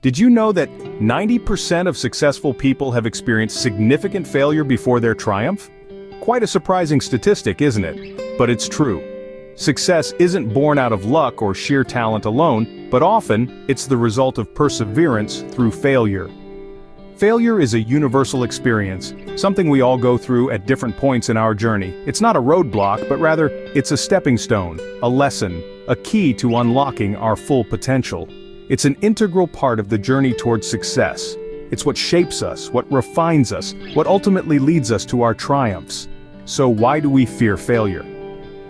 Did you know that 90% of successful people have experienced significant failure before their triumph? Quite a surprising statistic, isn't it? But it's true. Success isn't born out of luck or sheer talent alone, but often, it's the result of perseverance through failure. Failure is a universal experience, something we all go through at different points in our journey. It's not a roadblock, but rather, it's a stepping stone, a lesson, a key to unlocking our full potential. It's an integral part of the journey towards success. It's what shapes us, what refines us, what ultimately leads us to our triumphs. So why do we fear failure?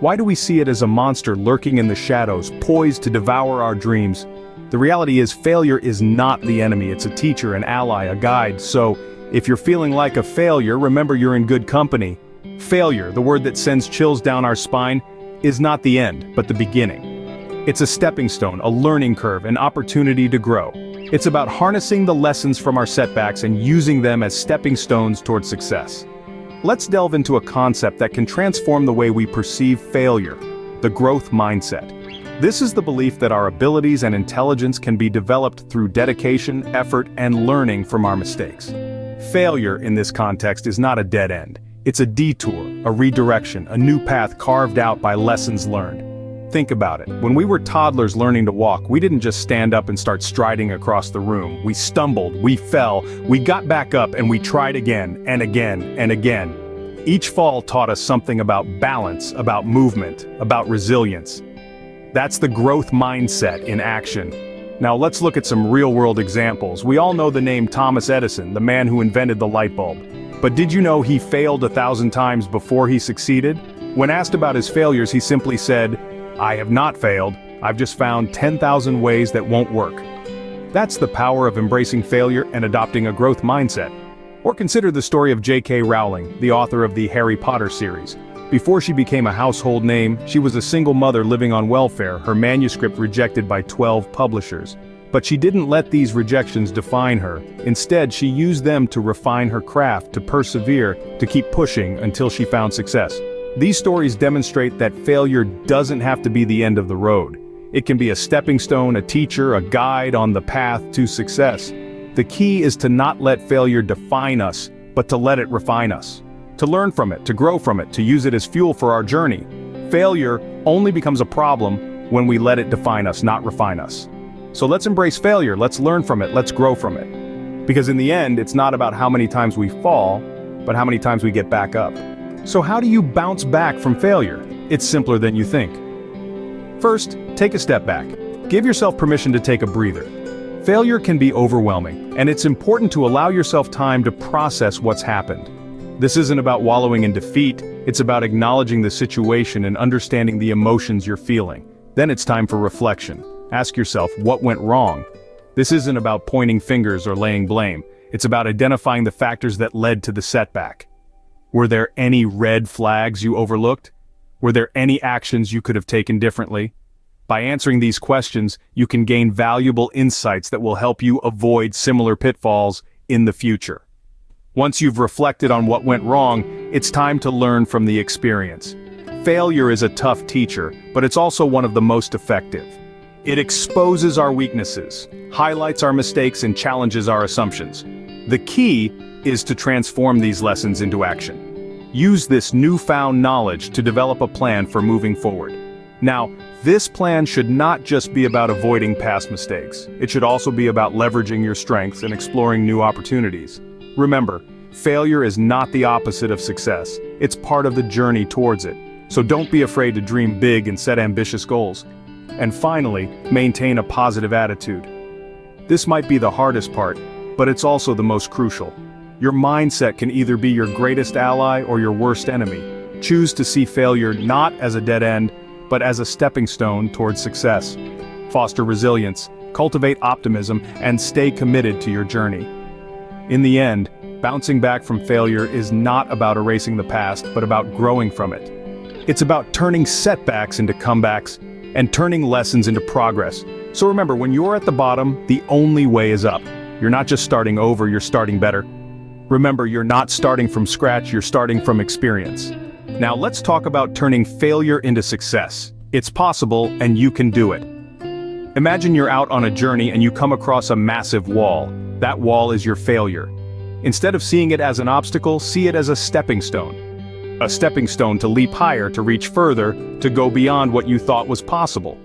Why do we see it as a monster lurking in the shadows, poised to devour our dreams? The reality is, failure is not the enemy. It's a teacher, an ally, a guide. So, if you're feeling like a failure, remember you're in good company. Failure, the word that sends chills down our spine, is not the end, but the beginning. It's a stepping stone, a learning curve, an opportunity to grow. It's about harnessing the lessons from our setbacks and using them as stepping stones towards success. Let's delve into a concept that can transform the way we perceive failure: the growth mindset. This is the belief that our abilities and intelligence can be developed through dedication, effort, and learning from our mistakes. Failure, in this context, is not a dead end. It's a detour, a redirection, a new path carved out by lessons learned. Think about it. When we were toddlers learning to walk, we didn't just stand up and start striding across the room. We stumbled, we fell, we got back up, and we tried again, and again, and again. Each fall taught us something about balance, about movement, about resilience. That's the growth mindset in action. Now let's look at some real-world examples. We all know the name Thomas Edison, the man who invented the light bulb. But did you know he failed 1,000 times before he succeeded? When asked about his failures, he simply said, "I have not failed, I've just found 10,000 ways that won't work." That's the power of embracing failure and adopting a growth mindset. Or consider the story of J.K. Rowling, the author of the Harry Potter series. Before she became a household name, she was a single mother living on welfare, her manuscript rejected by 12 publishers. But she didn't let these rejections define her. Instead, she used them to refine her craft, to persevere, to keep pushing until she found success. These stories demonstrate that failure doesn't have to be the end of the road. It can be a stepping stone, a teacher, a guide on the path to success. The key is to not let failure define us, but to let it refine us. To learn from it, to grow from it, to use it as fuel for our journey. Failure only becomes a problem when we let it define us, not refine us. So let's embrace failure, let's learn from it, let's grow from it. Because in the end, it's not about how many times we fall, but how many times we get back up. So how do you bounce back from failure? It's simpler than you think. First, take a step back. Give yourself permission to take a breather. Failure can be overwhelming, and it's important to allow yourself time to process what's happened. This isn't about wallowing in defeat, it's about acknowledging the situation and understanding the emotions you're feeling. Then it's time for reflection. Ask yourself, what went wrong? This isn't about pointing fingers or laying blame. It's about identifying the factors that led to the setback. Were there any red flags you overlooked? Were there any actions you could have taken differently? By answering these questions, you can gain valuable insights that will help you avoid similar pitfalls in the future. Once you've reflected on what went wrong, it's time to learn from the experience. Failure is a tough teacher, but it's also one of the most effective. It exposes our weaknesses, highlights our mistakes, and challenges our assumptions. The key is to transform these lessons into action. Use this newfound knowledge to develop a plan for moving forward. Now, this plan should not just be about avoiding past mistakes. It should also be about leveraging your strengths and exploring new opportunities. Remember, failure is not the opposite of success. It's part of the journey towards it. So don't be afraid to dream big and set ambitious goals. And finally, maintain a positive attitude. This might be the hardest part, but it's also the most crucial. Your mindset can either be your greatest ally or your worst enemy. Choose to see failure not as a dead end, but as a stepping stone towards success. Foster resilience, cultivate optimism, and stay committed to your journey. In the end, bouncing back from failure is not about erasing the past, but about growing from it. It's about turning setbacks into comebacks and turning lessons into progress. So remember, when you're at the bottom, the only way is up. You're not just starting over, you're starting better. Remember, you're not starting from scratch, you're starting from experience. Now let's talk about turning failure into success. It's possible, and you can do it. Imagine you're out on a journey and you come across a massive wall. That wall is your failure. Instead of seeing it as an obstacle, see it as a stepping stone. A stepping stone to leap higher, to reach further, to go beyond what you thought was possible.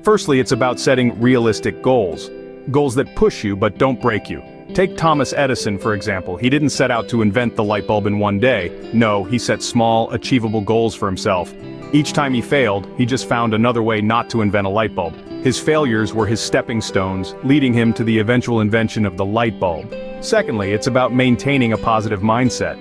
Firstly, it's about setting realistic goals. Goals that push you but don't break you. Take Thomas Edison, for example. He didn't set out to invent the light bulb in one day. No, he set small, achievable goals for himself. Each time he failed, he just found another way not to invent a light bulb. His failures were his stepping stones, leading him to the eventual invention of the light bulb. Secondly, it's about maintaining a positive mindset.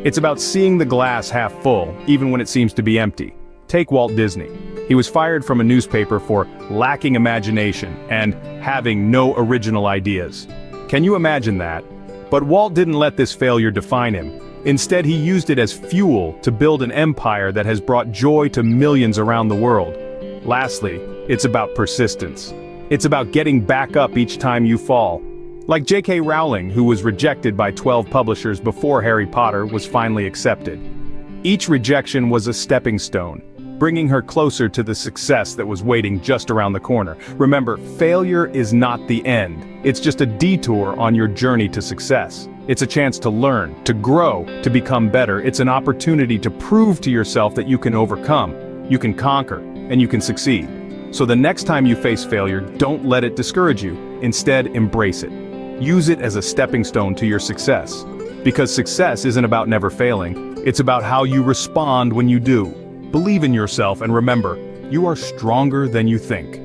It's about seeing the glass half full, even when it seems to be empty. Take Walt Disney. He was fired from a newspaper for lacking imagination and having no original ideas. Can you imagine that? But Walt didn't let this failure define him. Instead, he used it as fuel to build an empire that has brought joy to millions around the world. Lastly, it's about persistence. It's about getting back up each time you fall. Like J.K. Rowling, who was rejected by 12 publishers before Harry Potter was finally accepted. Each rejection was a stepping stone, bringing her closer to the success that was waiting just around the corner. Remember, failure is not the end. It's just a detour on your journey to success. It's a chance to learn, to grow, to become better. It's an opportunity to prove to yourself that you can overcome, you can conquer, and you can succeed. So the next time you face failure, don't let it discourage you. Instead, embrace it. Use it as a stepping stone to your success. Because success isn't about never failing, it's about how you respond when you do. Believe in yourself and remember, you are stronger than you think.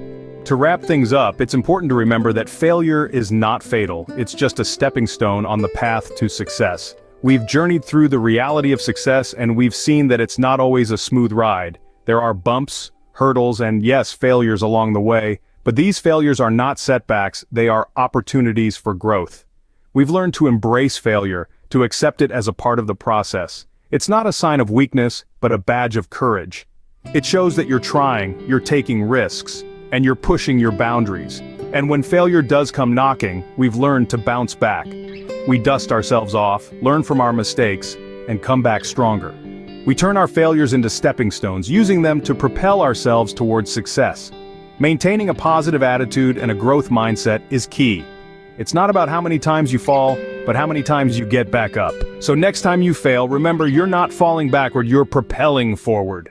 To wrap things up, it's important to remember that failure is not fatal. It's just a stepping stone on the path to success. We've journeyed through the reality of success and we've seen that it's not always a smooth ride. There are bumps, hurdles, and yes, failures along the way, but these failures are not setbacks, they are opportunities for growth. We've learned to embrace failure, to accept it as a part of the process. It's not a sign of weakness, but a badge of courage. It shows that you're trying, you're taking risks, and you're pushing your boundaries. And when failure does come knocking, we've learned to bounce back. We dust ourselves off, learn from our mistakes, and come back stronger. We turn our failures into stepping stones, using them to propel ourselves towards success. Maintaining a positive attitude and a growth mindset is key. It's not about how many times you fall, but how many times you get back up. So next time you fail, remember you're not falling backward, you're propelling forward.